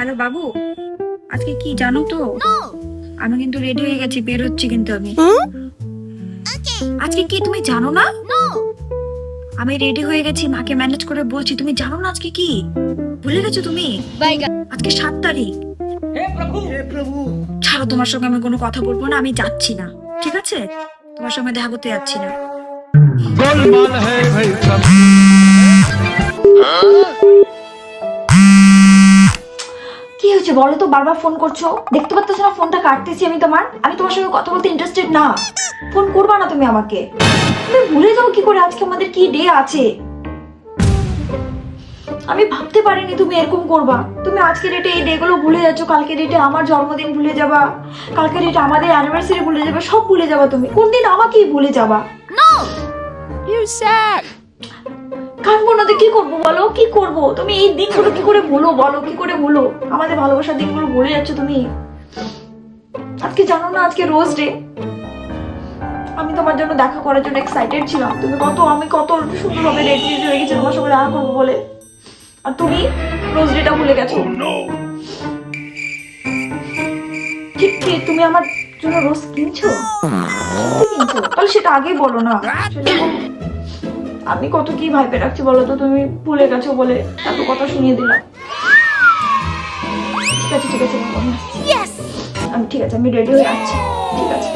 Hello বাবু, আজকে কি জানো তো? আমি কিন্তু রেডি হয়ে গেছি, বের হচ্ছি কিন্তু আমি। আজকে কি তুমি জানো না? আমি রেডি হয়ে গেছি, মাকে ম্যানেজ করে বলছি। তুমি জানো না আজকে কি? ভুলে গেছো তুমি? আজকে 7 তারিখ। हे प्रभु ছাড়ো, তোমার সঙ্গে আমি কোনো কথা বলবো না, আমি যাচ্ছি না, ঠিক আছে? তোমার সঙ্গে দেখা করতে যাচ্ছি না। गोलमाल है भाई सब। কি হয়েছে বলো তো? বারবার ফোন করছো, দেখতে পাচ্ছ না ফোনটা কাটতেছি আমি তোমার সঙ্গে কথা বলতে ইন্টারেস্টেড না। ফোন করবা না তুমি আমাকে। তুমি ভুলে যাও কি করে আজকে আমাদের কি ডে আছে? আমি ভাবতে পারিনি তুমি এরকম করবা। তুমি আজকে ডেটে এই ডে গুলো ভুলে যাচ্ছ, কালকে ডেটে আমার জন্মদিন ভুলে যাবা, কালকে ডেটে আমাদের অ্যানিভার্সারি ভুলে যাবে, সব ভুলে যাবা তুমি। কোন দিন আমাকেই ভুলে যাবা? You sad. কানবো না তো কি করবো বলো? কি করবো? তুমি এই দিনগুলো কি করে ভুলো বলো? কি করে ভুলো? আমাদের ভালোবাসার দিনগুলো ভুলে যাচ্ছ তুমি। আজকে জানো না আজকে রোজ ডে। আমি তোমার জন্য দেখা করার জন্য এক্সাইটেড ছিলাম। আমি কত সুন্দরভাবে রেডি হয়ে গেছি তোমার সঙ্গে দেখা করবো বলে, আর তুমি রোজ ডেটা ভুলে গেছো। ঠিক ঠিক, তুমি আমার জন্য রোজ কিনছো? সত্যি কিনছো? তাহলে সেটা আগেই বলো না। আমি কত কি ভাইবে রাখছি বলো তো, তুমি ভুলে গেছো বলে এত কথা শুনিয়ে দিলাম। ঠিক আছে, আমি আসছি। আমি ঠিক আছে, আমি রেডি হয়ে যাচ্ছি। ঠিক আছে।